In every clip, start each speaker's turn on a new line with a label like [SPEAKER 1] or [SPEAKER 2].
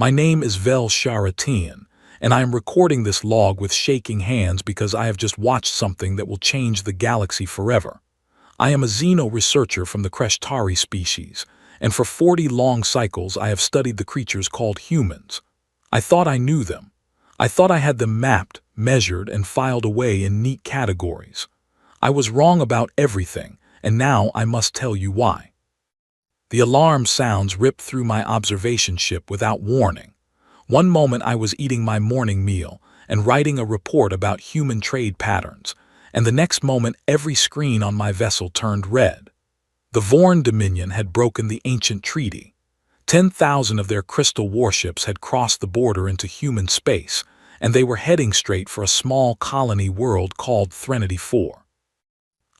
[SPEAKER 1] My name is Vel Sharatian, and I am recording this log with shaking hands because I have just watched something that will change the galaxy forever. I am a xeno researcher from the Kreshtari species, and for 40 long cycles I have studied the creatures called humans. I thought I knew them. I thought I had them mapped, measured, and filed away in neat categories. I was wrong about everything, and now I must tell you why. The alarm sounds ripped through my observation ship without warning. One moment I was eating my morning meal and writing a report about human trade patterns, and the next moment every screen on my vessel turned red. The Vorn Dominion had broken the ancient treaty. 10,000 of their crystal warships had crossed the border into human space, and they were heading straight for a small colony world called Threnody 4.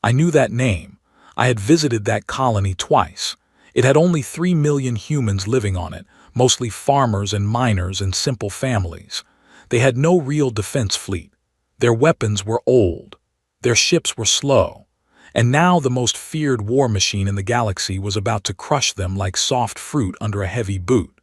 [SPEAKER 1] I knew that name. I had visited that colony twice. It had only 3 million humans living on it, mostly farmers and miners and simple families. They had no real defense fleet. Their weapons were old. Their ships were slow. And now the most feared war machine in the galaxy was about to crush them like soft fruit under a heavy boot.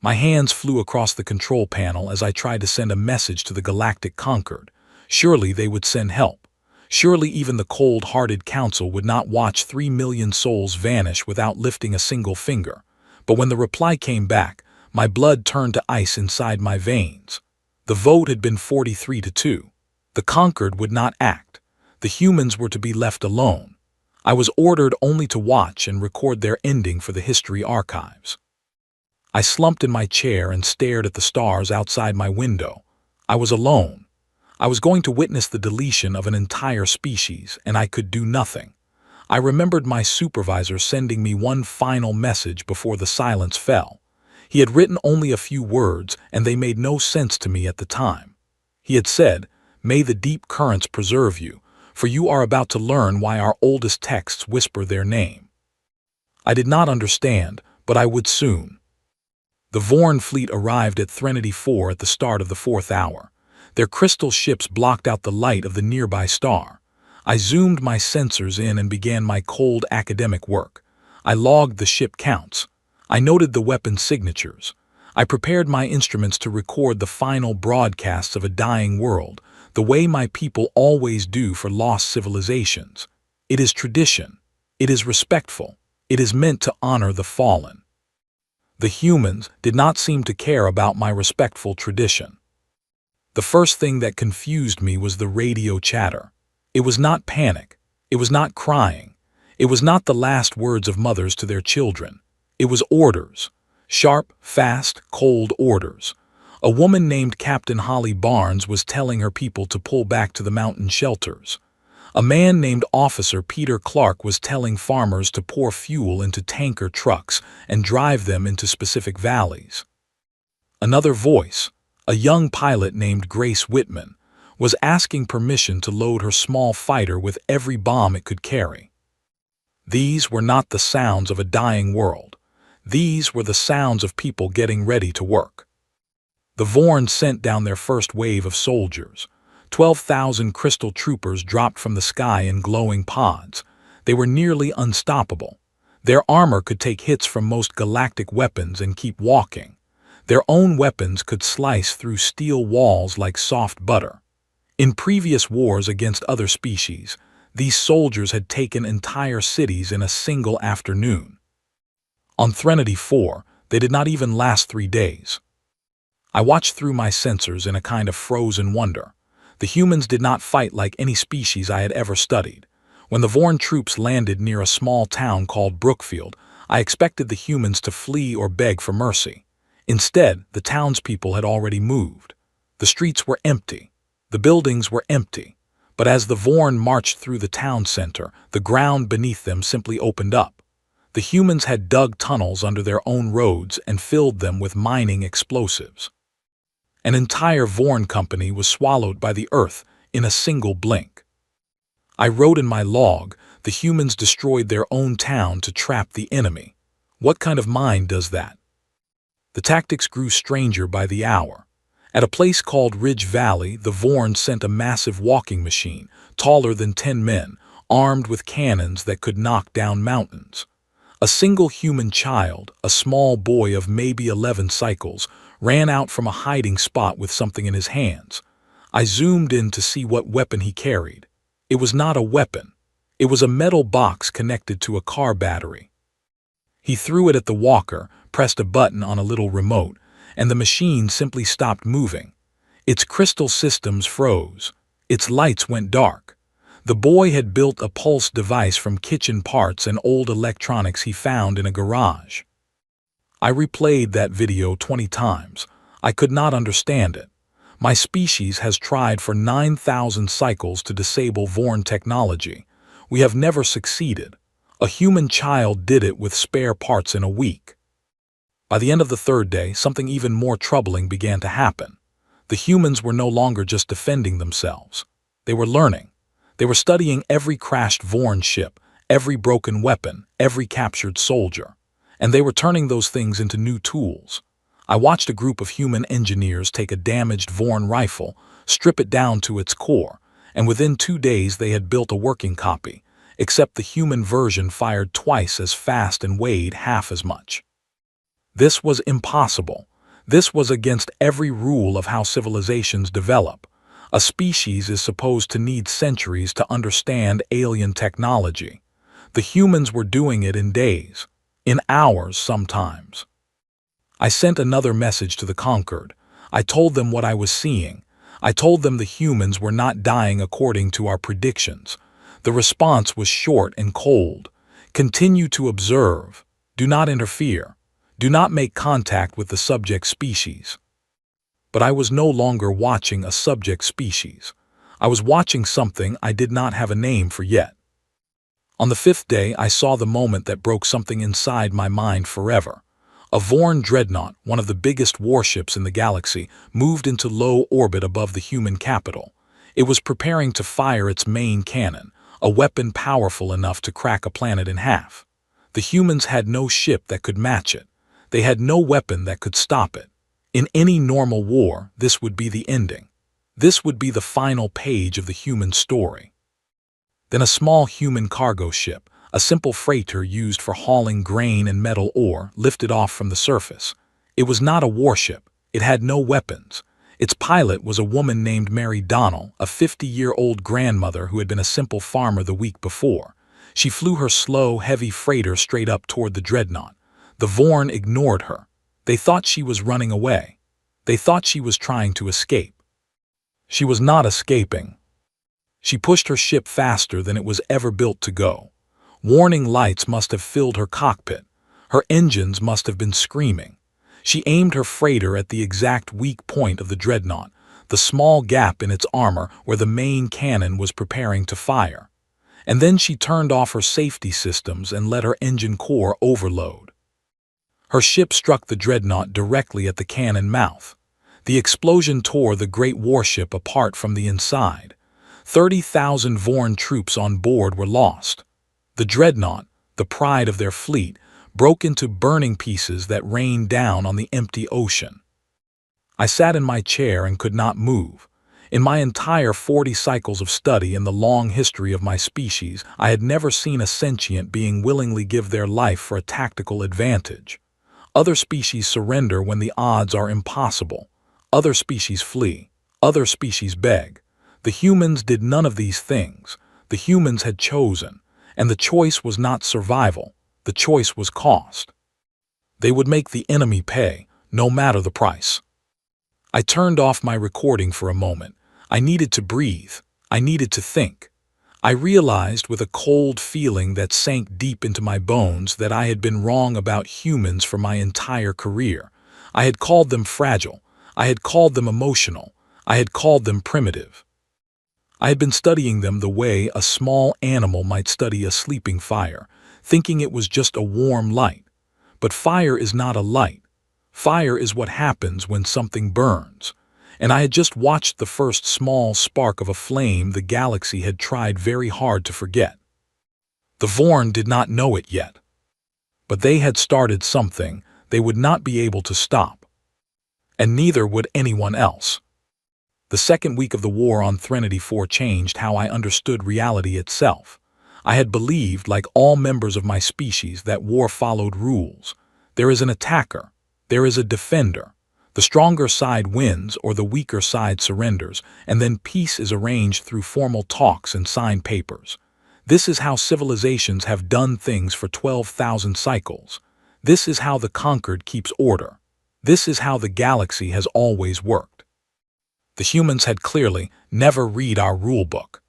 [SPEAKER 1] My hands flew across the control panel as I tried to send a message to the Galactic Concord. Surely they would send help. Surely even the cold-hearted council would not watch 3 million souls vanish without lifting a single finger. But when the reply came back, my blood turned to ice inside my veins. The vote had been 43-2. The Concord would not act. The humans were to be left alone. I was ordered only to watch and record their ending for the history archives. I slumped in my chair and stared at the stars outside my window. I was alone. I was going to witness the deletion of an entire species, and I could do nothing. I remembered my supervisor sending me one final message before the silence fell. He had written only a few words, and they made no sense to me at the time. He had said, "May the deep currents preserve you, for you are about to learn why our oldest texts whisper their name." I did not understand, but I would soon. The Vorn fleet arrived at Threnody 4 at the start of the 4th hour. Their crystal ships blocked out the light of the nearby star. I zoomed my sensors in and began my cold academic work. I logged the ship counts. I noted the weapon signatures. I prepared my instruments to record the final broadcasts of a dying world, the way my people always do for lost civilizations. It is tradition. It is respectful. It is meant to honor the fallen. The humans did not seem to care about my respectful tradition. The first thing that confused me was the radio chatter. It was not panic. It was not crying. It was not the last words of mothers to their children. It was orders. Sharp, fast, cold orders. A woman named Captain Holly Barnes was telling her people to pull back to the mountain shelters. A man named Officer Peter Clark was telling farmers to pour fuel into tanker trucks and drive them into specific valleys. Another voice, a young pilot named Grace Whitman, was asking permission to load her small fighter with every bomb it could carry. These were not the sounds of a dying world. These were the sounds of people getting ready to work. The Vorn sent down their first wave of soldiers. 12,000 crystal troopers dropped from the sky in glowing pods. They were nearly unstoppable. Their armor could take hits from most galactic weapons and keep walking. Their own weapons could slice through steel walls like soft butter. In previous wars against other species, these soldiers had taken entire cities in a single afternoon. On Threnody 4, they did not even last 3 days. I watched through my sensors in a kind of frozen wonder. The humans did not fight like any species I had ever studied. When the Vorn troops landed near a small town called Brookfield, I expected the humans to flee or beg for mercy. Instead, the townspeople had already moved. The streets were empty. The buildings were empty. But as the Vorn marched through the town center, the ground beneath them simply opened up. The humans had dug tunnels under their own roads and filled them with mining explosives. An entire Vorn company was swallowed by the earth in a single blink. I wrote in my log, the humans destroyed their own town to trap the enemy. What kind of mind does that? The tactics grew stranger by the hour. At a place called Ridge Valley, the Vorn sent a massive walking machine, taller than 10 men, armed with cannons that could knock down mountains. A single human child, a small boy of maybe 11 cycles, ran out from a hiding spot with something in his hands. I zoomed in to see what weapon he carried. It was not a weapon. It was a metal box connected to a car battery. He threw it at the walker, pressed a button on a little remote, and the machine simply stopped moving. Its crystal systems froze. Its lights went dark. The boy had built a pulse device from kitchen parts and old electronics he found in a garage. I replayed that video 20 times. I could not understand it. My species has tried for 9,000 cycles to disable Vorn technology. We have never succeeded. A human child did it with spare parts in a week. By the end of the third day, something even more troubling began to happen. The humans were no longer just defending themselves. They were learning. They were studying every crashed Vorn ship, every broken weapon, every captured soldier. And they were turning those things into new tools. I watched a group of human engineers take a damaged Vorn rifle, strip it down to its core, and within 2 days they had built a working copy, except the human version fired twice as fast and weighed half as much. This was impossible. This was against every rule of how civilizations develop. A species is supposed to need centuries to understand alien technology. The humans were doing it in days, in hours sometimes. I sent another message to the conquered. I told them what I was seeing. I told them the humans were not dying according to our predictions. The response was short and cold. Continue to observe. Do not interfere. Do not make contact with the subject species. But I was no longer watching a subject species. I was watching something I did not have a name for yet. On the 5th day, I saw the moment that broke something inside my mind forever. A Vorn dreadnought, one of the biggest warships in the galaxy, moved into low orbit above the human capital. It was preparing to fire its main cannon, a weapon powerful enough to crack a planet in half. The humans had no ship that could match it. They had no weapon that could stop it. In any normal war, this would be the ending. This would be the final page of the human story. Then a small human cargo ship, a simple freighter used for hauling grain and metal ore, lifted off from the surface. It was not a warship. It had no weapons. Its pilot was a woman named Mary Donnell, a 50-year-old grandmother who had been a simple farmer the week before. She flew her slow, heavy freighter straight up toward the dreadnought. The Vorn ignored her. They thought she was running away. They thought she was trying to escape. She was not escaping. She pushed her ship faster than it was ever built to go. Warning lights must have filled her cockpit. Her engines must have been screaming. She aimed her freighter at the exact weak point of the dreadnought, the small gap in its armor where the main cannon was preparing to fire. And then she turned off her safety systems and let her engine core overload. Her ship struck the dreadnought directly at the cannon mouth. The explosion tore the great warship apart from the inside. 30,000 Vorn troops on board were lost. The dreadnought, the pride of their fleet, broke into burning pieces that rained down on the empty ocean. I sat in my chair and could not move. In my entire 40 cycles of study and the long history of my species, I had never seen a sentient being willingly give their life for a tactical advantage. Other species surrender when the odds are impossible. Other species flee. Other species beg. The humans did none of these things. The humans had chosen, and the choice was not survival. The choice was cost. They would make the enemy pay, no matter the price. I turned off my recording for a moment. I needed to breathe. I needed to think. I realized with a cold feeling that sank deep into my bones that I had been wrong about humans for my entire career. I had called them fragile. I had called them emotional. I had called them primitive. I had been studying them the way a small animal might study a sleeping fire, thinking it was just a warm light. But fire is not a light. Fire is what happens when something burns. And I had just watched the first small spark of a flame the galaxy had tried very hard to forget. The Vorn did not know it yet. But they had started something they would not be able to stop. And neither would anyone else. The second week of the war on Threnody 4 changed how I understood reality itself. I had believed, like all members of my species, that war followed rules. There is an attacker. There is a defender. The stronger side wins or the weaker side surrenders, and then peace is arranged through formal talks and signed papers. This is how civilizations have done things for 12,000 cycles. This is how the conquered keeps order. This is how the galaxy has always worked. The humans had clearly never read our rulebook.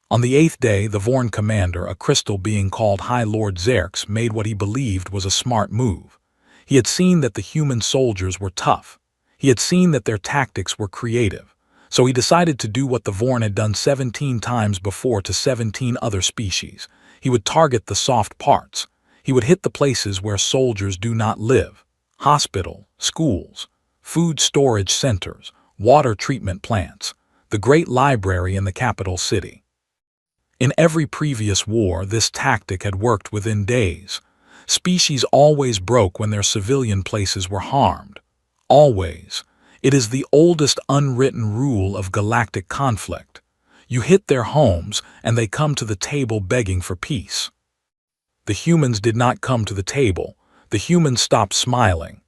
[SPEAKER 1] On the 8th day, the Vorn commander, a crystal being called High Lord Xerx, made what he believed was a smart move. He had seen that the human soldiers were tough. He had seen that their tactics were creative. So he decided to do what the Vorn had done 17 times before to 17 other species. He would target the soft parts. He would hit the places where soldiers do not live: hospital, schools, food storage centers, water treatment plants, the great library in the capital city. In every previous war, this tactic had worked within days. Species always broke when their civilian places were harmed. Always. It is the oldest unwritten rule of galactic conflict. You hit their homes, and they come to the table begging for peace. The humans did not come to the table. The humans stopped smiling.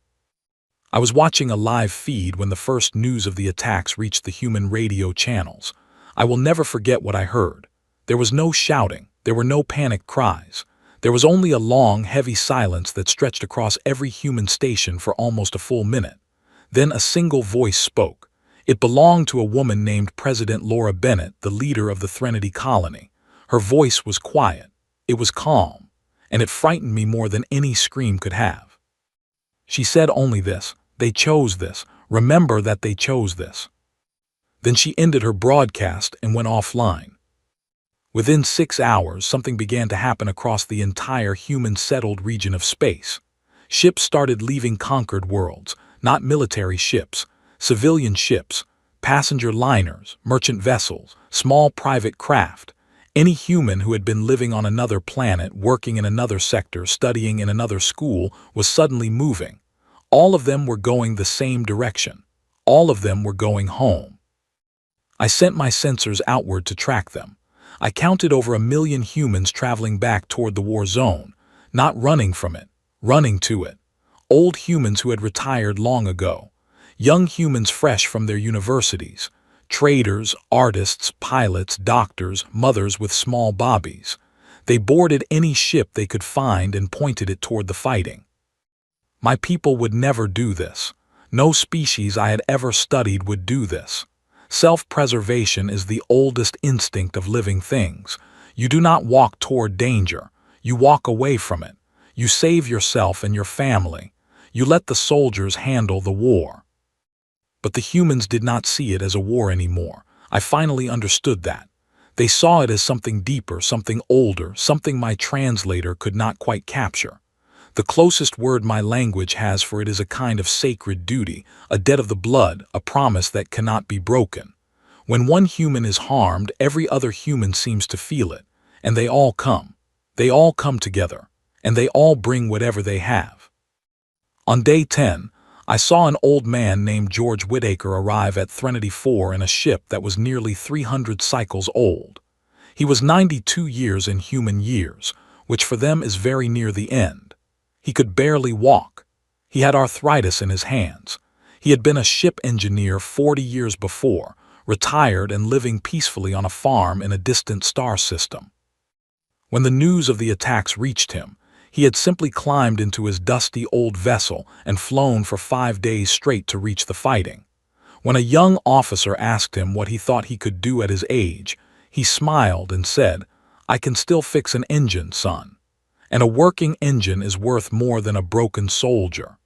[SPEAKER 1] I was watching a live feed when the first news of the attacks reached the human radio channels. I will never forget what I heard. There was no shouting. There were no panic cries. There was only a long, heavy silence that stretched across every human station for almost a full minute. Then a single voice spoke. It belonged to a woman named President Laura Bennett, the leader of the Threnody colony. Her voice was quiet. It was calm. And it frightened me more than any scream could have. She said only this: "They chose this. Remember that they chose this." Then she ended her broadcast and went offline. Within 6 hours, something began to happen across the entire human-settled region of space. Ships started leaving conquered worlds, not military ships, civilian ships, passenger liners, merchant vessels, small private craft. Any human who had been living on another planet, working in another sector, studying in another school, was suddenly moving. All of them were going the same direction. All of them were going home. I sent my sensors outward to track them. I counted over 1 million humans traveling back toward the war zone, not running from it, running to it. Old humans who had retired long ago, young humans fresh from their universities, traders, artists, pilots, doctors, mothers with small bobbies. They boarded any ship they could find and pointed it toward the fighting. My people would never do this. No species I had ever studied would do this. Self-preservation is the oldest instinct of living things. You do not walk toward danger. You walk away from it. You save yourself and your family. You let the soldiers handle the war. But the humans did not see it as a war anymore. I finally understood that. They saw it as something deeper, something older, something my translator could not quite capture. The closest word my language has for it is a kind of sacred duty, a debt of the blood, a promise that cannot be broken. When one human is harmed, every other human seems to feel it, and they all come. They all come together, and they all bring whatever they have. On day 10, I saw an old man named George Whittaker arrive at Threnody 4 in a ship that was nearly 300 cycles old. He was 92 years in human years, which for them is very near the end. He could barely walk. He had arthritis in his hands. He had been a ship engineer 40 years before, retired and living peacefully on a farm in a distant star system. When the news of the attacks reached him, he had simply climbed into his dusty old vessel and flown for 5 days straight to reach the fighting. When a young officer asked him what he thought he could do at his age, he smiled and said, "I can still fix an engine, son. And a working engine is worth more than a broken soldier."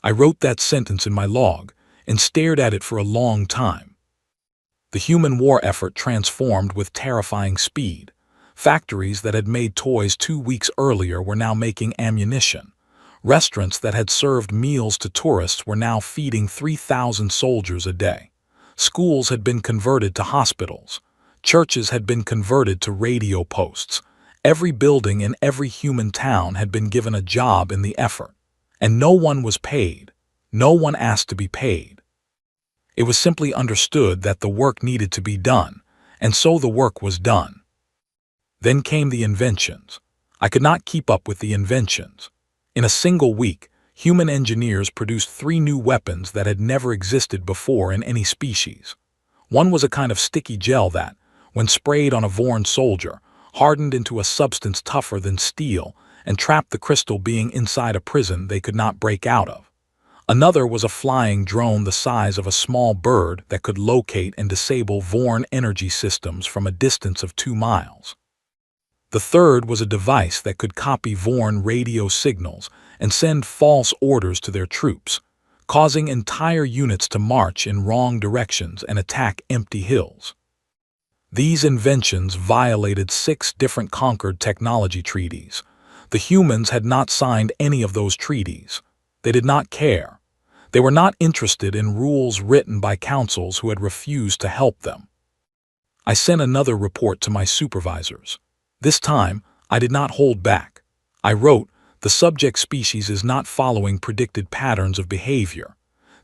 [SPEAKER 1] I wrote that sentence in my log and stared at it for a long time. The human war effort transformed with terrifying speed. Factories that had made toys 2 weeks earlier were now making ammunition. Restaurants that had served meals to tourists were now feeding 3,000 soldiers a day. Schools had been converted to hospitals. Churches had been converted to radio posts. Every building in every human town had been given a job in the effort, and no one was paid. No one asked to be paid. It was simply understood that the work needed to be done, and so the work was done. Then came the inventions. I could not keep up with the inventions. In a single week, human engineers produced 3 new weapons that had never existed before in any species. One was a kind of sticky gel that, when sprayed on a Vorn soldier, hardened into a substance tougher than steel and trapped the crystal being inside a prison they could not break out of. Another was a flying drone the size of a small bird that could locate and disable Vorn energy systems from a distance of 2 miles. The third was a device that could copy Vorn radio signals and send false orders to their troops, causing entire units to march in wrong directions and attack empty hills. These inventions violated 6 different conquered technology treaties. The humans had not signed any of those treaties. They did not care. They were not interested in rules written by councils who had refused to help them. I sent another report to my supervisors. This time, I did not hold back. I wrote, the subject species is not following predicted patterns of behavior.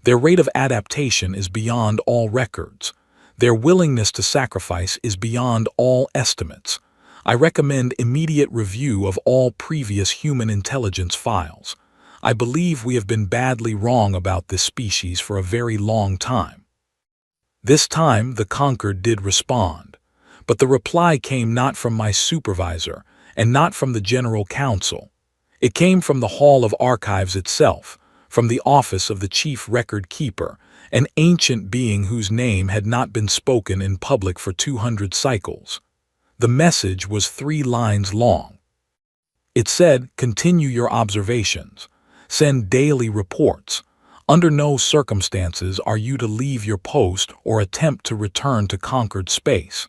[SPEAKER 1] Their rate of adaptation is beyond all records. Their willingness to sacrifice is beyond all estimates. I recommend immediate review of all previous human intelligence files. I believe we have been badly wrong about this species for a very long time. This time, the conquered did respond. But the reply came not from my supervisor and not from the General Council. It came from the Hall of Archives itself, from the office of the Chief Record Keeper, an ancient being whose name had not been spoken in public for 200 cycles. The message was 3 lines long. It said, continue your observations. Send daily reports. Under no circumstances are you to leave your post or attempt to return to conquered space.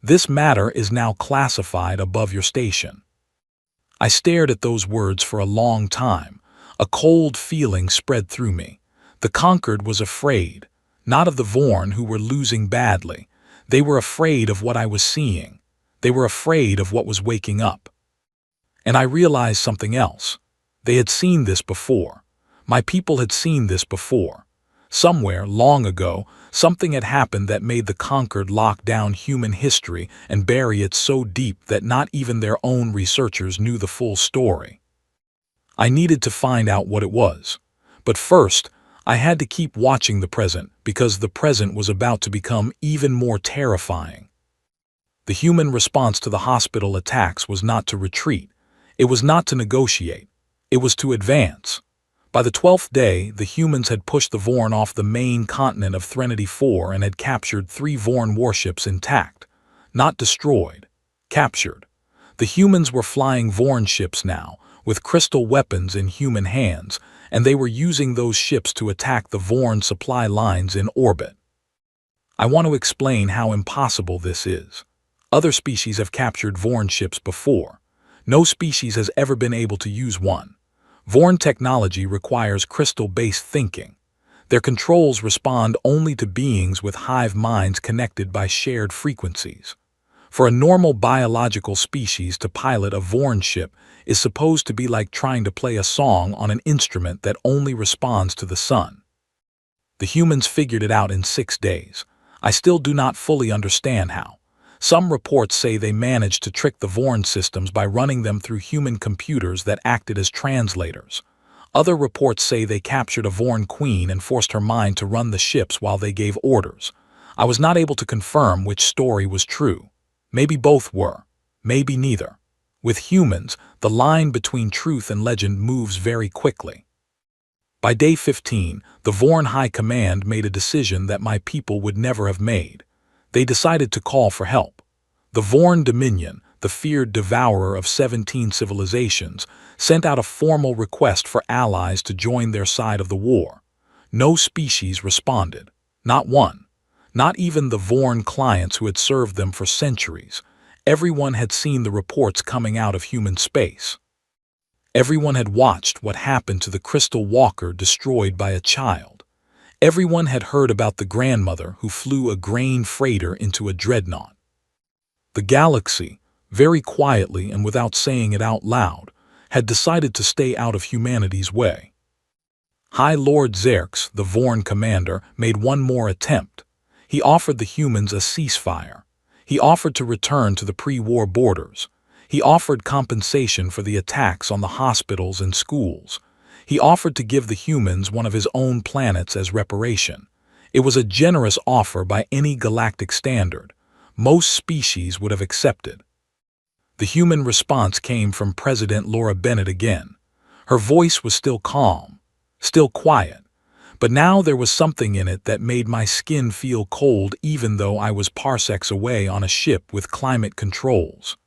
[SPEAKER 1] This matter is now classified above your station. I stared at those words for a long time. A cold feeling spread through me. The conquered was afraid, not of the Vorn who were losing badly. They were afraid of what I was seeing. They were afraid of what was waking up. And I realized something else. They had seen this before. My people had seen this before. Somewhere, long ago, something had happened that made the conquered lock down human history and bury it so deep that not even their own researchers knew the full story. I needed to find out what it was. But first, I had to keep watching the present because the present was about to become even more terrifying. The human response to the hospital attacks was not to retreat. It was not to negotiate. It was to advance. By the 12th day, the humans had pushed the Vorn off the main continent of Threnody 4 and had captured 3 Vorn warships intact. Not destroyed. Captured. The humans were flying Vorn ships now, with crystal weapons in human hands, and they were using those ships to attack the Vorn supply lines in orbit. I want to explain how impossible this is. Other species have captured Vorn ships before. No species has ever been able to use one. Vorn technology requires crystal-based thinking. Their controls respond only to beings with hive minds connected by shared frequencies. For a normal biological species to pilot a Vorn ship is supposed to be like trying to play a song on an instrument that only responds to the sun. The humans figured it out in 6 days. I still do not fully understand how. Some reports say they managed to trick the Vorn systems by running them through human computers that acted as translators. Other reports say they captured a Vorn queen and forced her mind to run the ships while they gave orders. I was not able to confirm which story was true. Maybe both were. Maybe neither. With humans, the line between truth and legend moves very quickly. By day 15, the Vorn High Command made a decision that my people would never have made. They decided to call for help. The Vorn Dominion, the feared devourer of 17 civilizations, sent out a formal request for allies to join their side of the war. No species responded. Not one. Not even the Vorn clients who had served them for centuries. Everyone had seen the reports coming out of human space. Everyone had watched what happened to the Crystal Walker destroyed by a child. Everyone had heard about the grandmother who flew a grain freighter into a dreadnought. The galaxy, very quietly and without saying it out loud, had decided to stay out of humanity's way. High Lord Xerx, the Vorn commander, made one more attempt. He offered the humans a ceasefire. He offered to return to the pre-war borders. He offered compensation for the attacks on the hospitals and schools. He offered to give the humans one of his own planets as reparation. It was a generous offer by any galactic standard. Most species would have accepted. The human response came from President Laura Bennett again. Her voice was still calm, still quiet, but now there was something in it that made my skin feel cold even though I was parsecs away on a ship with climate controls.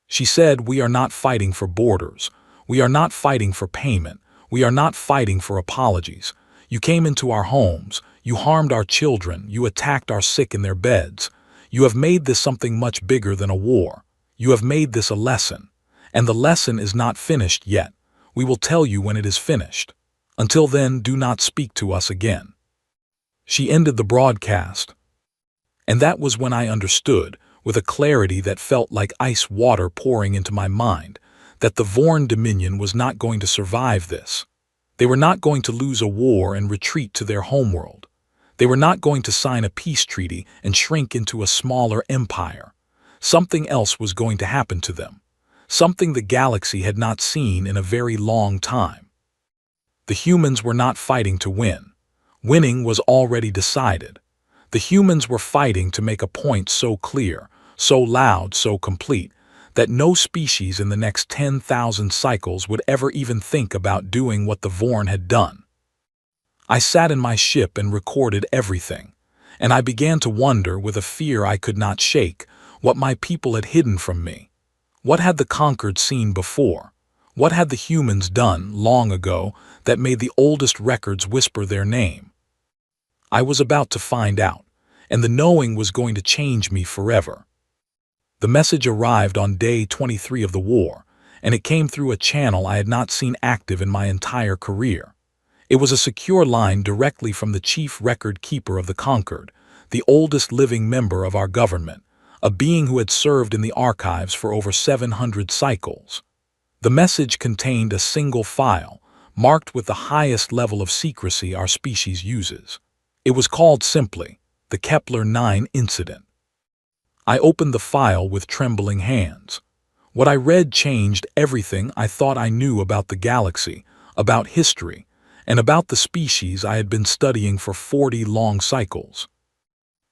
[SPEAKER 1] She said, "We are not fighting for borders. We are not fighting for payment. We are not fighting for apologies. You came into our homes. You harmed our children. You attacked our sick in their beds. You have made this something much bigger than a war. You have made this a lesson. And the lesson is not finished yet. We will tell you when it is finished. Until then, do not speak to us again." She ended the broadcast. And that was when I understood, with a clarity that felt like ice water pouring into my mind, that the Vorn Dominion was not going to survive this. They were not going to lose a war and retreat to their homeworld. They were not going to sign a peace treaty and shrink into a smaller empire. Something else was going to happen to them. Something the galaxy had not seen in a very long time. The humans were not fighting to win. Winning was already decided. The humans were fighting to make a point so clear, so loud, so complete, that no species in the next 10,000 cycles would ever even think about doing what the Vorn had done. I sat in my ship and recorded everything, and I began to wonder with a fear I could not shake what my people had hidden from me. What had the conquered seen before? What had the humans done long ago that made the oldest records whisper their name? I was about to find out, and the knowing was going to change me forever. The message arrived on day 23 of the war, and it came through a channel I had not seen active in my entire career. It was a secure line directly from the chief record keeper of the conquered, the oldest living member of our government, a being who had served in the archives for over 700 cycles. The message contained a single file, marked with the highest level of secrecy our species uses. It was called simply, the Kepler 9 Incident. I opened the file with trembling hands. What I read changed everything I thought I knew about the galaxy, about history, and about the species I had been studying for 40 long cycles.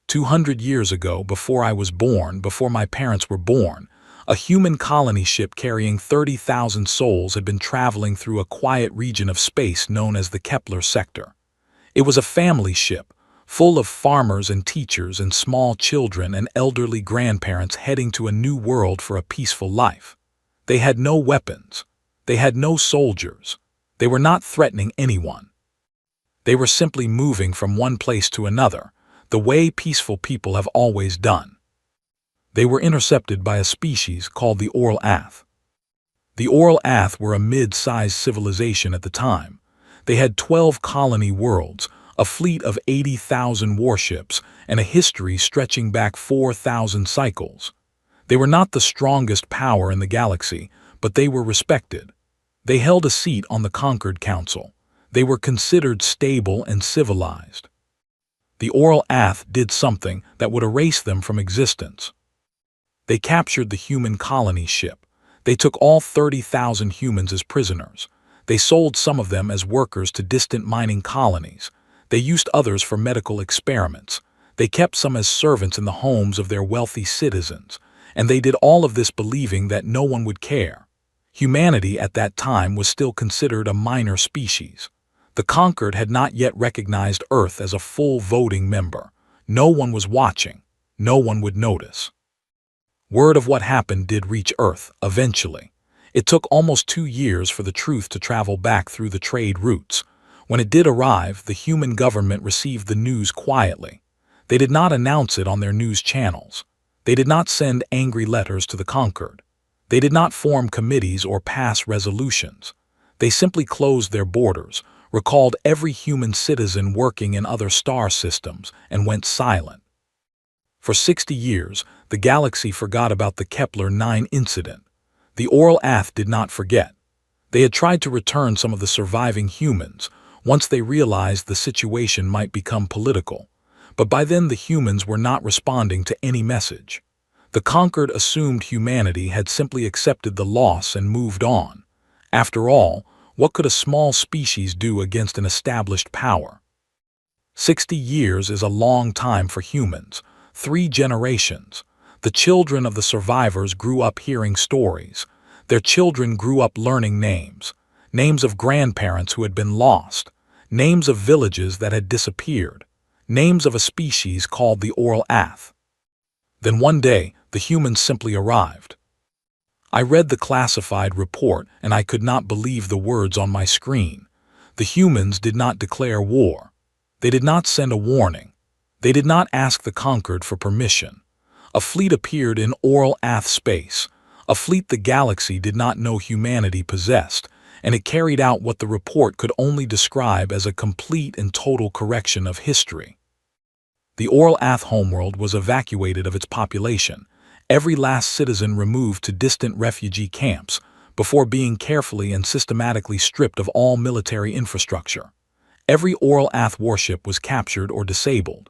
[SPEAKER 1] 200 years ago, before I was born, before my parents were born, a human colony ship carrying 30,000 souls had been traveling through a quiet region of space known as the Kepler sector. It was a family ship, full of farmers and teachers and small children and elderly grandparents heading to a new world for a peaceful life. They had no weapons. They had no soldiers. They were not threatening anyone. They were simply moving from one place to another, the way peaceful people have always done. They were intercepted by a species called the Oral Ath. The Oral Ath were a mid-sized civilization at the time. They had 12 colony worlds, a fleet of 80,000 warships, and a history stretching back 4,000 cycles. They were not the strongest power in the galaxy, but they were respected. They held a seat on the Conquered Council. They were considered stable and civilized. The Oral Ath did something that would erase them from existence. They captured the human colony ship. They took all 30,000 humans as prisoners. They sold some of them as workers to distant mining colonies. They used others for medical experiments. They kept some as servants in the homes of their wealthy citizens. And they did all of this believing that no one would care. Humanity at that time was still considered a minor species. The conquered had not yet recognized Earth as a full voting member. No one was watching. No one would notice. Word of what happened did reach Earth, eventually. It took almost 2 years for the truth to travel back through the trade routes. When it did arrive, the human government received the news quietly. They did not announce it on their news channels. They did not send angry letters to the conquered. They did not form committees or pass resolutions. They simply closed their borders, recalled every human citizen working in other star systems, and went silent. For 60 years, the galaxy forgot about the Kepler 9 incident. The Oral Ath did not forget. They had tried to return some of the surviving humans once they realized the situation might become political. But by then the humans were not responding to any message. The conquered assumed humanity had simply accepted the loss and moved on. After all, what could a small species do against an established power? 60 years is a long time for humans, 3 generations. The children of the survivors grew up hearing stories. Their children grew up learning names. Names of grandparents who had been lost. Names of villages that had disappeared. Names of a species called the Oral Ath. Then one day, the humans simply arrived. I read the classified report and I could not believe the words on my screen. The humans did not declare war. They did not send a warning. They did not ask the conquered for permission. A fleet appeared in Oral Ath space, a fleet the galaxy did not know humanity possessed, and it carried out what the report could only describe as a complete and total correction of history. The Oral Ath homeworld was evacuated of its population, every last citizen removed to distant refugee camps, before being carefully and systematically stripped of all military infrastructure. Every Oral Ath warship was captured or disabled.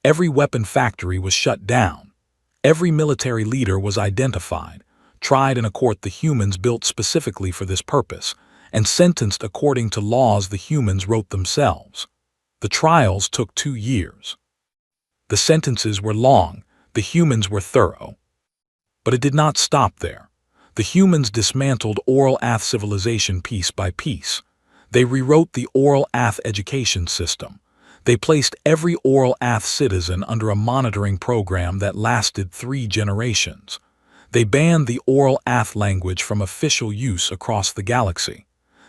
[SPEAKER 1] Every weapon factory was shut down. Every military leader was identified, tried in a court the humans built specifically for this purpose, and sentenced according to laws the humans wrote themselves. The trials took 2 years. The sentences were long, the humans were thorough. But it did not stop there. The humans dismantled Oral Ath civilization piece by piece. They rewrote the Oral Ath education system. They placed every Oral Ath citizen under a monitoring program that lasted 3 generations. They banned the Oral Ath language from official use across the galaxy.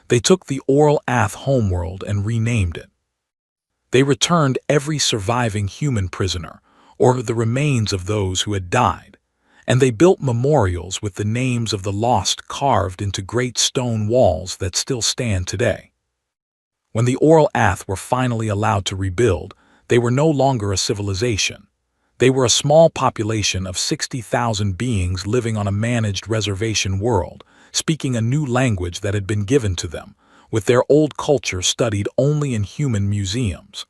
[SPEAKER 1] They took the Oral Ath homeworld and renamed it. They returned every surviving human prisoner, or the remains of those who had died, and they built memorials with the names of the lost carved into great stone walls that still stand today. When the Oral Ath were finally allowed to rebuild, they were no longer a civilization. They were a small population of 60,000 beings living on a managed reservation world, speaking a new language that had been given to them, with their old culture studied only in human museums.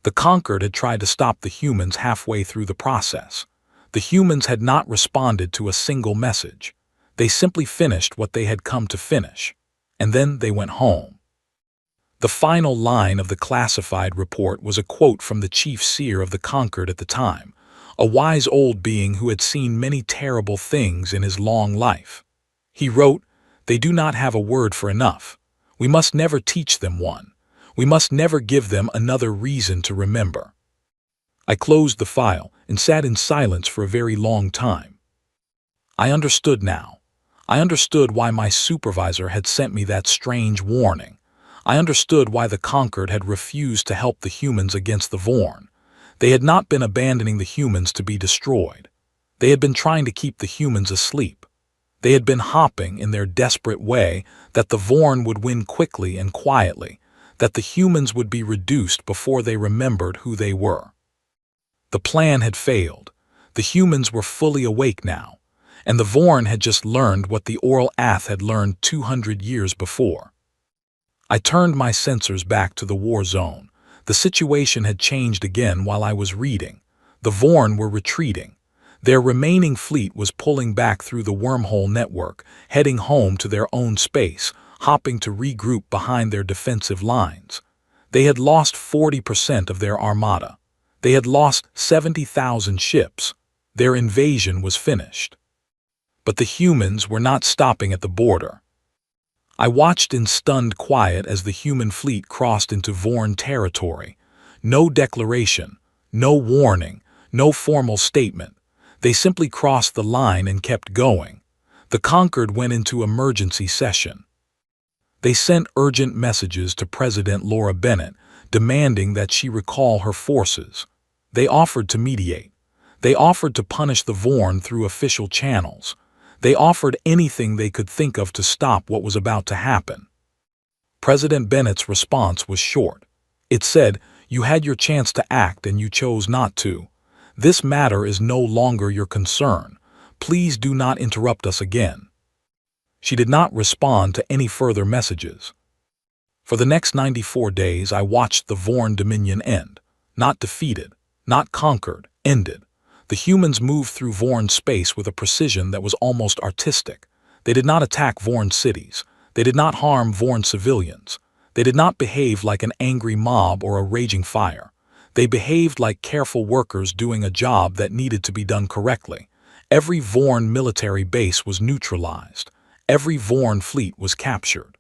[SPEAKER 1] The conquered had tried to stop the humans halfway through the process. The humans had not responded to a single message. They simply finished what they had come to finish, and then they went home. The final line of the classified report was a quote from the chief seer of the conquered at the time, a wise old being who had seen many terrible things in his long life. He wrote, "They do not have a word for enough. We must never teach them one. We must never give them another reason to remember." I closed the file and sat in silence for a very long time. I understood now. I understood why my supervisor had sent me that strange warning. I understood why the conquered had refused to help the humans against the Vorn. They had not been abandoning the humans to be destroyed. They had been trying to keep the humans asleep. They had been hoping in their desperate way that the Vorn would win quickly and quietly, that the humans would be reduced before they remembered who they were. The plan had failed. The humans were fully awake now, and the Vorn had just learned what the Oral Ath had learned 200 years before. I turned my sensors back to the war zone. The situation had changed again while I was reading. The Vorn were retreating. Their remaining fleet was pulling back through the wormhole network, heading home to their own space, hopping to regroup behind their defensive lines. They had lost 40% of their armada. They had lost 70,000 ships. Their invasion was finished. But the humans were not stopping at the border. I watched in stunned quiet as the human fleet crossed into Vorn territory. No declaration, no warning, no formal statement. They simply crossed the line and kept going. The conquered went into emergency session. They sent urgent messages to President Laura Bennett, demanding that she recall her forces. They offered to mediate. They offered to punish the Vorn through official channels. They offered anything they could think of to stop what was about to happen. President Bennett's response was short. It said, "You had your chance to act and you chose not to. This matter is no longer your concern. Please do not interrupt us again." She did not respond to any further messages. For the next 94 days I watched the Vorn Dominion end, not defeated, not conquered, ended. The humans moved through Vorn space with a precision that was almost artistic. They did not attack Vorn cities. They did not harm Vorn civilians. They did not behave like an angry mob or a raging fire. They behaved like careful workers doing a job that needed to be done correctly. Every Vorn military base was neutralized. Every Vorn fleet was captured.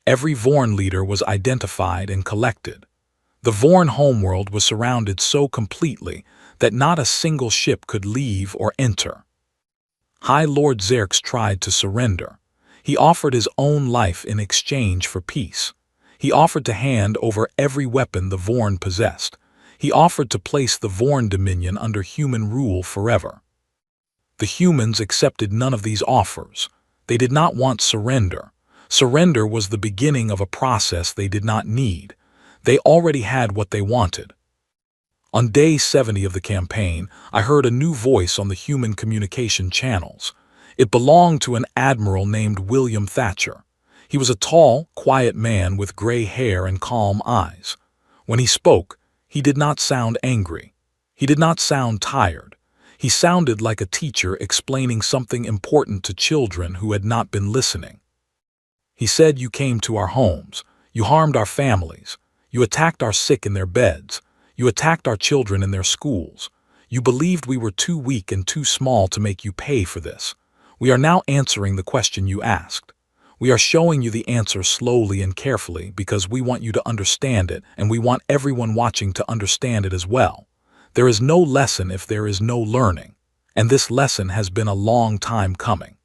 [SPEAKER 1] Every Vorn leader was identified and collected. The Vorn homeworld was surrounded so completely that not a single ship could leave or enter. High Lord Xerxes tried to surrender. He offered his own life in exchange for peace. He offered to hand over every weapon the Vorn possessed. He offered to place the Vorn dominion under human rule forever. The humans accepted none of these offers. They did not want surrender. Surrender was the beginning of a process they did not need. They already had what they wanted. On day 70 of the campaign, I heard a new voice on the human communication channels. It belonged to an admiral named William Thatcher. He was a tall, quiet man with gray hair and calm eyes. When he spoke, he did not sound angry. He did not sound tired. He sounded like a teacher explaining something important to children who had not been listening. He said, "You came to our homes. You harmed our families. You attacked our sick in their beds. You attacked our children in their schools. You believed we were too weak and too small to make you pay for this. We are now answering the question you asked. We are showing you the answer slowly and carefully because we want you to understand it, and we want everyone watching to understand it as well. There is no lesson if there is no learning, and this lesson has been a long time coming."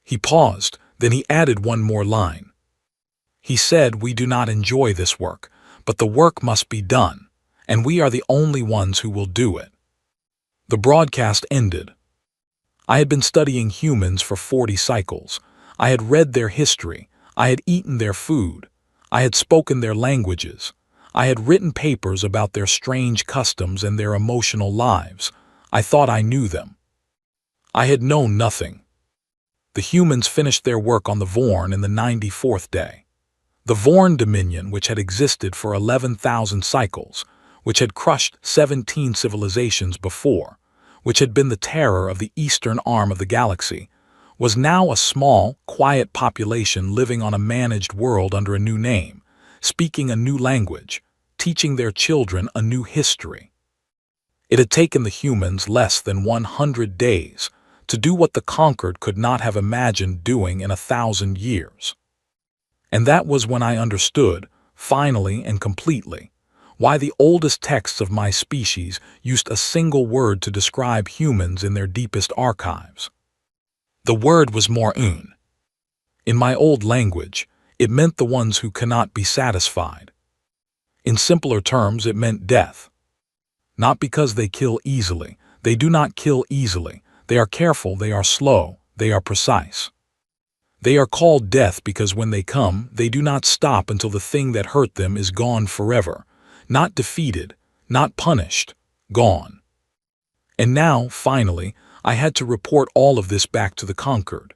[SPEAKER 1] He paused, then he added one more line. He said, "We do not enjoy this work, but the work must be done, and we are the only ones who will do it." The broadcast ended. I had been studying humans for 40 cycles. I had read their history. I had eaten their food. I had spoken their languages. I had written papers about their strange customs and their emotional lives. I thought I knew them. I had known nothing. The humans finished their work on the Vorn in the 94th day. The Vorn Dominion, which had existed for 11,000 cycles, which had crushed 17 civilizations before, which had been the terror of the eastern arm of the galaxy, was now a small, quiet population living on a managed world under a new name, speaking a new language, teaching their children a new history. It had taken the humans less than 100 days to do what the conquered could not have imagined doing in 1,000 years. And that was when I understood, finally and completely, why the oldest texts of my species used a single word to describe humans in their deepest archives. The word was mor'un. In my old language, it meant the ones who cannot be satisfied. In simpler terms, it meant death. Not because they kill easily. They do not kill easily. They are careful, they are slow, they are precise. They are called death because when they come, they do not stop until the thing that hurt them is gone forever. Not defeated, not punished, gone. And now, finally, I had to report all of this back to the conquered.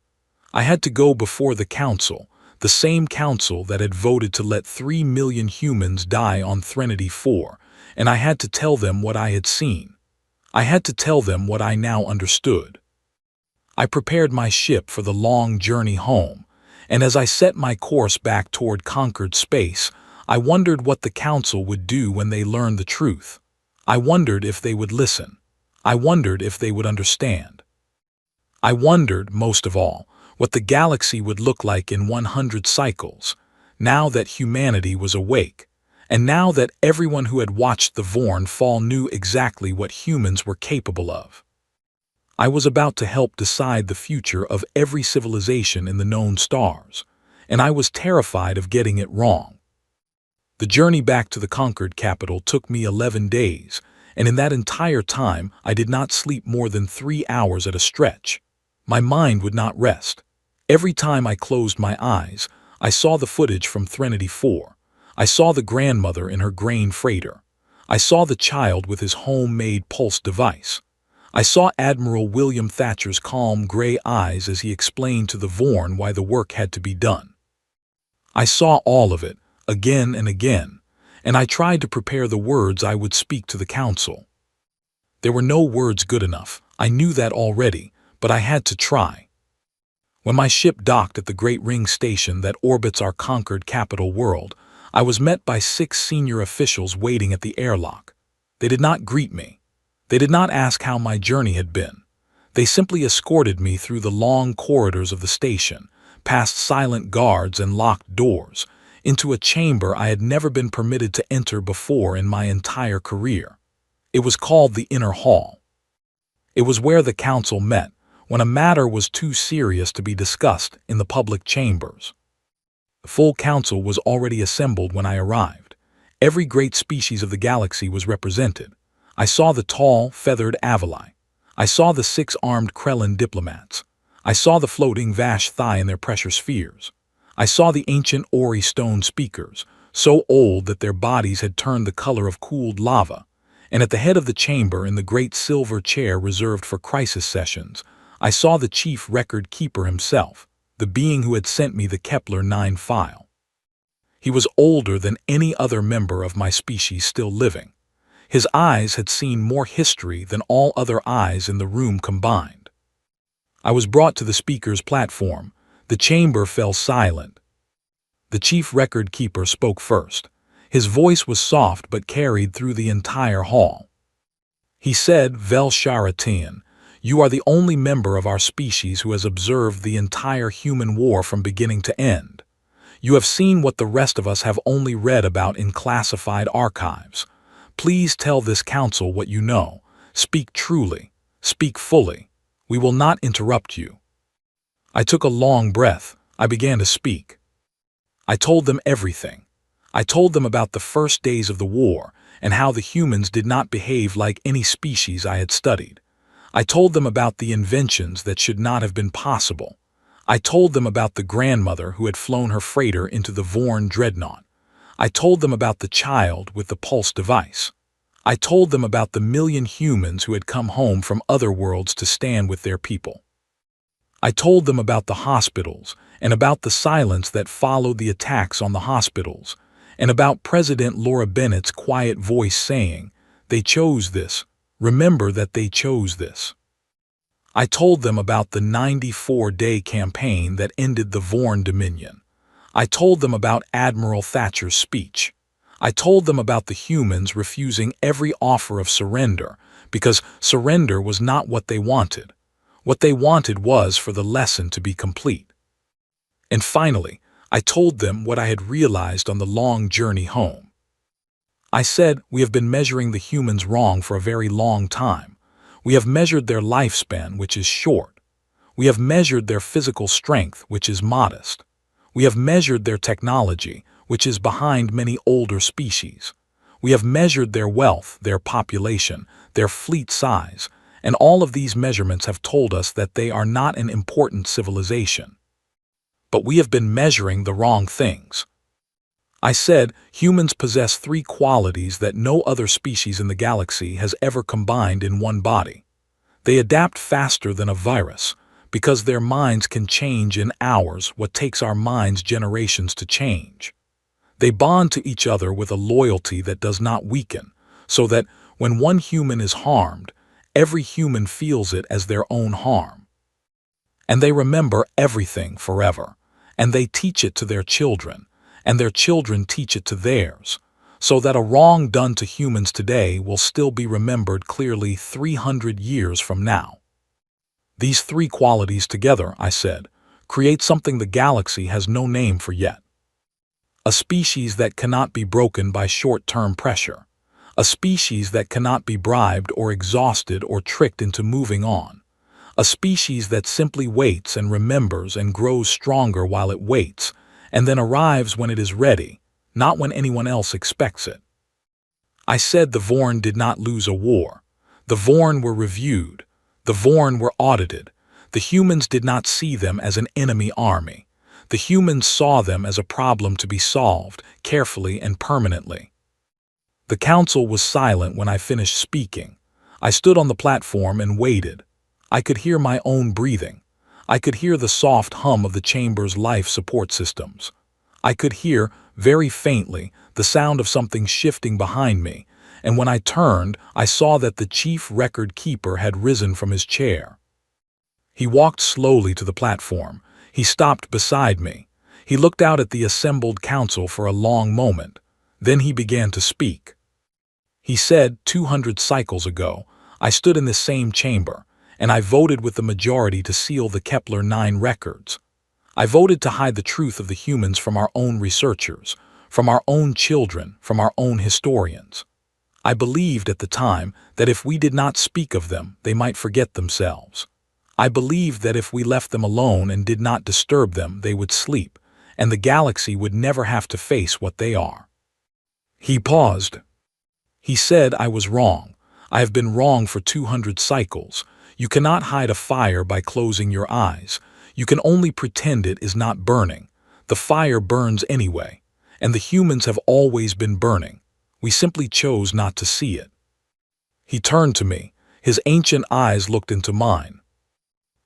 [SPEAKER 1] I had to go before the council, the same council that had voted to let 3 million humans die on Threnody 4, and I had to tell them what I had seen. I had to tell them what I now understood. I prepared my ship for the long journey home, and as I set my course back toward conquered space, I wondered what the council would do when they learned the truth. I wondered if they would listen. I wondered if they would understand. I wondered, most of all, what the galaxy would look like in 100 cycles, now that humanity was awake, and now that everyone who had watched the Vorn fall knew exactly what humans were capable of. I was about to help decide the future of every civilization in the known stars, and I was terrified of getting it wrong. The journey back to the conquered capital took me 11 days, and in that entire time I did not sleep more than 3 hours at a stretch. My mind would not rest. Every time I closed my eyes, I saw the footage from Threnody 4. I saw the grandmother in her grain freighter. I saw the child with his homemade pulse device. I saw Admiral William Thatcher's calm gray eyes as he explained to the Vorn why the work had to be done. I saw all of it, again and again, and I tried to prepare the words I would speak to the council. There were no words good enough. I knew that already, but I had to try. When my ship docked at the great ring station that orbits our conquered capital world, I was met by 6 senior officials waiting at the airlock. They did not greet me. They did not ask how my journey had been. They simply escorted me through the long corridors of the station, past silent guards and locked doors, into a chamber I had never been permitted to enter before in my entire career. It was called the Inner Hall. It was where the council met, when a matter was too serious to be discussed in the public chambers. The full council was already assembled when I arrived. Every great species of the galaxy was represented. I saw the tall, feathered Avalai. I saw the 6-armed Krellin diplomats. I saw the floating Vash-Thai in their pressure spheres. I saw the ancient Ori stone speakers, so old that their bodies had turned the color of cooled lava. And at the head of the chamber, in the great silver chair reserved for crisis sessions, I saw the chief record keeper himself, the being who had sent me the Kepler 9 file. He was older than any other member of my species still living. His eyes had seen more history than all other eyes in the room combined. I was brought to the speaker's platform. The chamber fell silent. The chief record keeper spoke first. His voice was soft but carried through the entire hall. He said, "Vel Sharatian, you are the only member of our species who has observed the entire human war from beginning to end. You have seen what the rest of us have only read about in classified archives. Please tell this council what you know. Speak truly. Speak fully. We will not interrupt you." I took a long breath. I began to speak. I told them everything. I told them about the first days of the war and how the humans did not behave like any species I had studied. I told them about the inventions that should not have been possible. I told them about the grandmother who had flown her freighter into the Vorn dreadnought. I told them about the child with the pulse device. I told them about the 1,000,000 humans who had come home from other worlds to stand with their people. I told them about the hospitals and about the silence that followed the attacks on the hospitals, and about President Laura Bennett's quiet voice saying, "They chose this. Remember that they chose this." I told them about the 94-day campaign that ended the Vorn Dominion. I told them about Admiral Thatcher's speech. I told them about the humans refusing every offer of surrender because surrender was not what they wanted. What they wanted was for the lesson to be complete. And finally, I told them what I had realized on the long journey home. I said, "We have been measuring the humans wrong for a very long time. We have measured their lifespan, which is short. We have measured their physical strength, which is modest. We have measured their technology, which is behind many older species. We have measured their wealth, their population, their fleet size, and all of these measurements have told us that they are not an important civilization. But we have been measuring the wrong things." I said, "Humans possess 3 qualities that no other species in the galaxy has ever combined in one body. They adapt faster than a virus, because their minds can change in hours what takes our minds generations to change. They bond to each other with a loyalty that does not weaken, so that when one human is harmed, every human feels it as their own harm. And they remember everything forever, and they teach it to their children, and their children teach it to theirs, so that a wrong done to humans today will still be remembered clearly 300 years from now. These 3 qualities together," I said, "create something the galaxy has no name for yet. A species that cannot be broken by short-term pressure. A species that cannot be bribed or exhausted or tricked into moving on. A species that simply waits and remembers and grows stronger while it waits, and then arrives when it is ready, not when anyone else expects it." I said the Vorn did not lose a war. The Vorn were reviewed. The Vorn were audited. The humans did not see them as an enemy army. The humans saw them as a problem to be solved, carefully and permanently. The council was silent when I finished speaking. I stood on the platform and waited. I could hear my own breathing. I could hear the soft hum of the chamber's life support systems. I could hear very faintly, the sound of something shifting behind me, and when I turned, I saw that the chief record keeper had risen from his chair. He walked slowly to the platform. He stopped beside me. He looked out at the assembled council for a long moment. Then he began to speak. He said, 200 cycles ago, I stood in this same chamber, and I voted with the majority to seal the Kepler-9 records. I voted to hide the truth of the humans from our own researchers, from our own children, from our own historians. I believed at the time that if we did not speak of them, they might forget themselves. I believed that if we left them alone and did not disturb them, they would sleep, and the galaxy would never have to face what they are. He paused. He said, I was wrong. I have been wrong for 200 cycles. You cannot hide a fire by closing your eyes. You can only pretend it is not burning. The fire burns anyway, and the humans have always been burning. We simply chose not to see it. He turned to me. His ancient eyes looked into mine.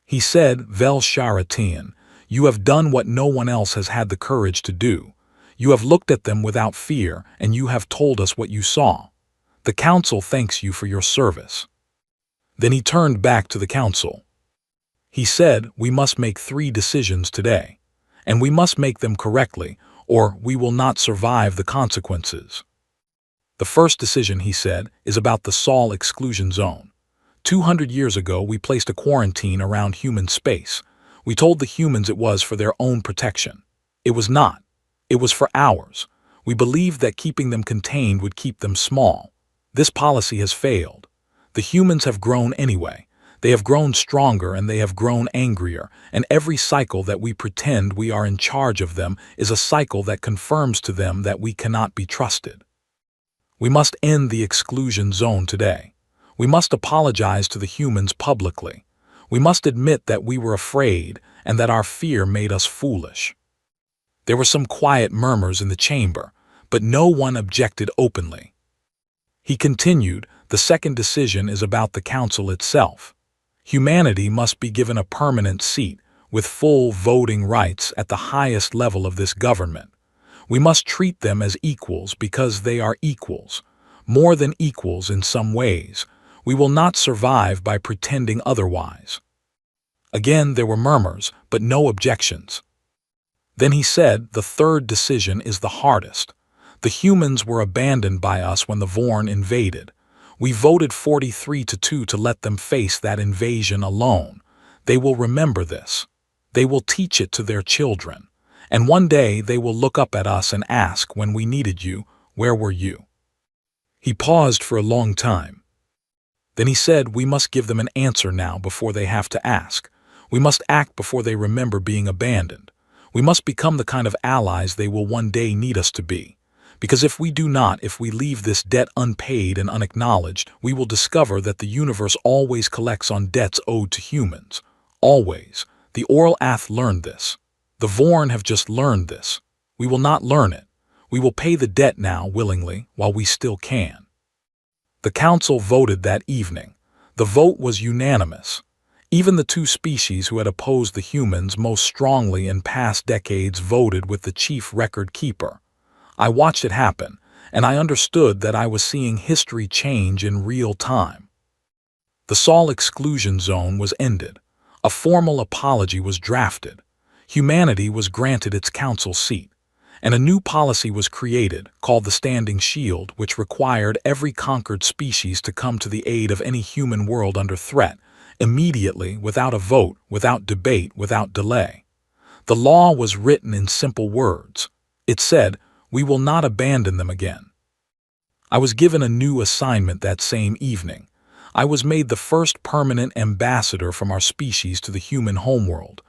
[SPEAKER 1] He said, Vel Sharatian, you have done what no one else has had the courage to do. You have looked at them without fear, and you have told us what you saw. The council thanks you for your service. Then he turned back to the council. He said, we must make 3 decisions today, and we must make them correctly, or we will not survive the consequences. The first decision, he said, is about the Sol exclusion zone. 200 years ago, we placed a quarantine around human space. We told the humans it was for their own protection. It was not. It was for ours. We believed that keeping them contained would keep them small. This policy has failed. The humans have grown anyway. They have grown stronger and they have grown angrier, and every cycle that we pretend we are in charge of them is a cycle that confirms to them that we cannot be trusted. We must end the exclusion zone today. We must apologize to the humans publicly. We must admit that we were afraid and that our fear made us foolish. There were some quiet murmurs in the chamber, but no one objected openly. He continued, the second decision is about the council itself. Humanity must be given a permanent seat with full voting rights at the highest level of this government. We must treat them as equals because they are equals, more than equals in some ways. We will not survive by pretending otherwise. Again, there were murmurs, but no objections. Then he said, the third decision is the hardest. The humans were abandoned by us when the Vorn invaded. We voted 43-2 to let them face that invasion alone. They will remember this. They will teach it to their children. And one day they will look up at us and ask, when we needed you, where were you? He paused for a long time. Then he said, we must give them an answer now before they have to ask. We must act before they remember being abandoned. We must become the kind of allies they will one day need us to be. Because if we do not, if we leave this debt unpaid and unacknowledged, we will discover that the universe always collects on debts owed to humans. Always. The Oral Ath learned this. The Vorn have just learned this. We will not learn it. We will pay the debt now willingly while we still can. The council voted that evening. The vote was unanimous. Even the 2 species who had opposed the humans most strongly in past decades voted with the chief record keeper. I watched it happen, and I understood that I was seeing history change in real time. The Sol exclusion zone was ended. A formal apology was drafted. Humanity was granted its council seat, and a new policy was created called the Standing Shield, which required every conquered species to come to the aid of any human world under threat, immediately, without a vote, without debate, without delay. The law was written in simple words. It said, we will not abandon them again. I was given a new assignment that same evening. I was made the first permanent ambassador from our species to the human homeworld.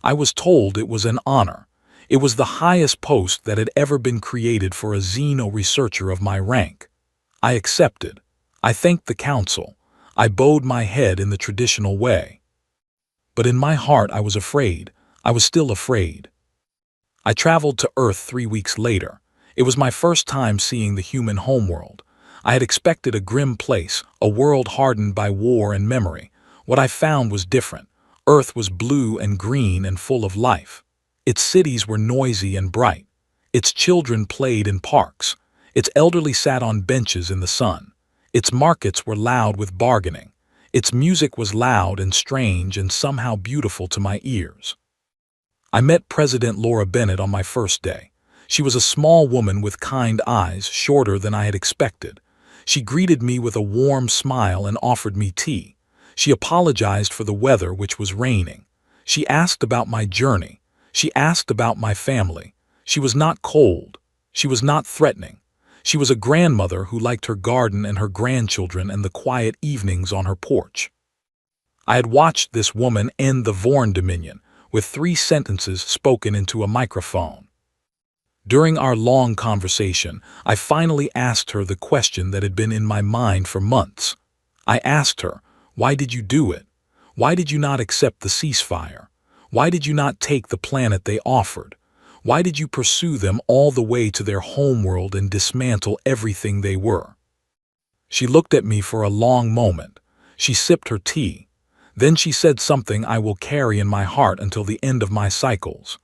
[SPEAKER 1] I was told it was an honor. It was the highest post that had ever been created for a xeno-researcher of my rank. I accepted. I thanked the council. I bowed my head in the traditional way. But in my heart I was afraid. I was still afraid. I traveled to Earth 3 weeks later. It was my first time seeing the human homeworld. I had expected a grim place, a world hardened by war and memory. What I found was different. Earth was blue and green and full of life. Its cities were noisy and bright. Its children played in parks. Its elderly sat on benches in the sun. Its markets were loud with bargaining. Its music was loud and strange and somehow beautiful to my ears. I met President Laura Bennett on my first day. She was a small woman with kind eyes, shorter than I had expected. She greeted me with a warm smile and offered me tea. She apologized for the weather, which was raining. She asked about my journey. She asked about my family. She was not cold. She was not threatening. She was a grandmother who liked her garden and her grandchildren and the quiet evenings on her porch. I had watched this woman end the Vorn Dominion with 3 sentences spoken into a microphone. During our long conversation, I finally asked her the question that had been in my mind for months. I asked her, "Why did you do it? Why did you not accept the ceasefire? Why did you not take the planet they offered? Why did you pursue them all the way to their homeworld and dismantle everything they were?" She looked at me for a long moment. She sipped her tea. Then she said something I will carry in my heart until the end of my cycles.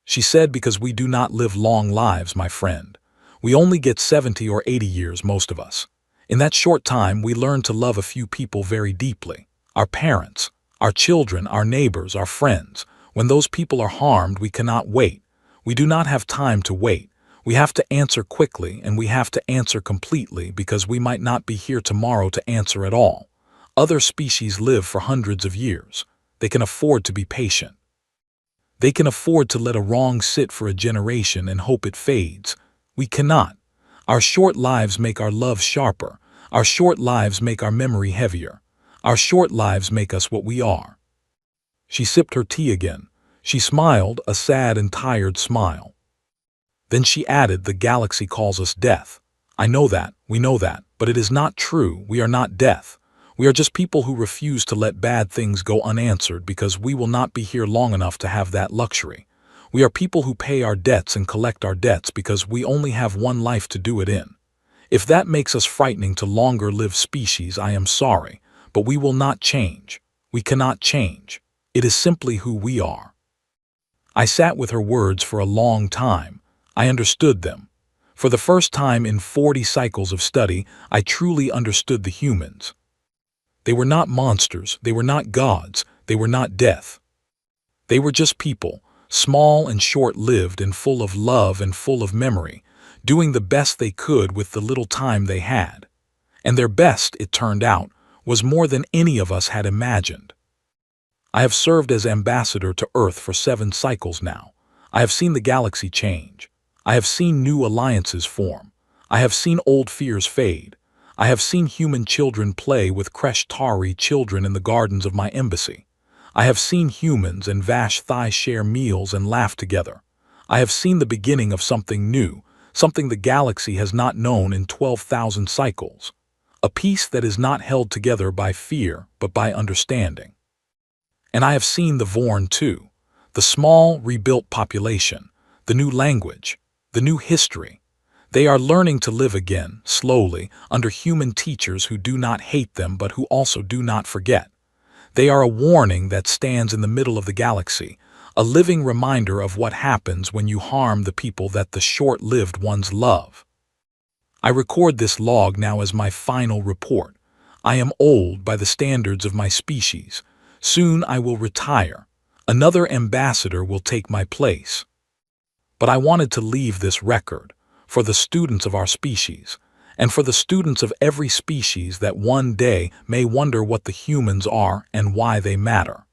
[SPEAKER 1] She said, "Because we do not live long lives, my friend. We only get 70 or 80 years, most of us. In that short time, we learn to love a few people very deeply. Our parents, our children, our neighbors, our friends. When those people are harmed, we cannot wait. We do not have time to wait. We have to answer quickly, and we have to answer completely because we might not be here tomorrow to answer at all. Other species live for hundreds of years. They can afford to be patient. They can afford to let a wrong sit for a generation and hope it fades. We cannot. Our short lives make our love sharper. Our short lives make our memory heavier. Our short lives make us what we are." She sipped her tea again. She smiled, a sad and tired smile. Then she added, "The galaxy calls us death. I know that, we know that, but it is not true. We are not death. We are just people who refuse to let bad things go unanswered because we will not be here long enough to have that luxury. We are people who pay our debts and collect our debts because we only have one life to do it in. If that makes us frightening to longer-lived species, I am sorry, but we will not change. We cannot change. It is simply who we are." I sat with her words for a long time. I understood them. For the first time in 40 cycles of study, I truly understood the humans. They were not monsters, they were not gods, they were not death. They were just people, small and short-lived and full of love and full of memory, doing the best they could with the little time they had. And their best, it turned out, was more than any of us had imagined. I have served as ambassador to Earth for 7 cycles now. I have seen the galaxy change. I have seen new alliances form. I have seen old fears fade. I have seen human children play with Kresh-Tari children in the gardens of my embassy. I have seen humans and Vash-Thai share meals and laugh together. I have seen the beginning of something new, something the galaxy has not known in 12,000 cycles. A peace that is not held together by fear, but by understanding. And I have seen the Vorn too, the small, rebuilt population, the new language, the new history. They are learning to live again, slowly, under human teachers who do not hate them but who also do not forget. They are a warning that stands in the middle of the galaxy, a living reminder of what happens when you harm the people that the short-lived ones love. I record this log now as my final report. I am old by the standards of my species. Soon I will retire. Another ambassador will take my place. But I wanted to leave this record for the students of our species, and for the students of every species that one day may wonder what the humans are and why they matter.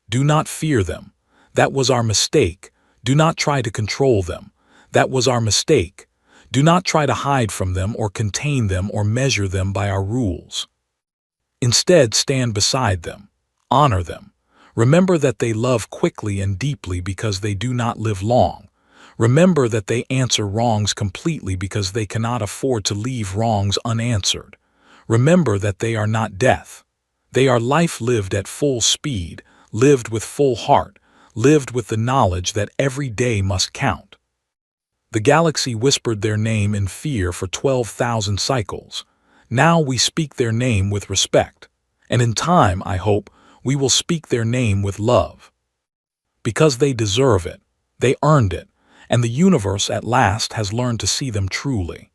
[SPEAKER 1] Do not fear them. That was our mistake. Do not try to control them. That was our mistake. Do not try to hide from them or contain them or measure them by our rules. Instead, stand beside them. Honor them. Remember that they love quickly and deeply because they do not live long. Remember that they answer wrongs completely because they cannot afford to leave wrongs unanswered. Remember that they are not death. They are life lived at full speed, lived with full heart, lived with the knowledge that every day must count. The galaxy whispered their name in fear for 12,000 cycles. Now we speak their name with respect. And in time, I hope, we will speak their name with love. Because they deserve it. They earned it. and the universe at last has learned to see them truly.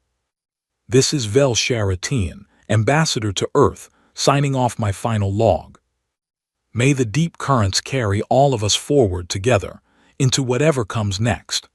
[SPEAKER 1] This is Vel Sharatin, ambassador to Earth, signing off my final log. May the deep currents carry all of us forward together, into whatever comes next.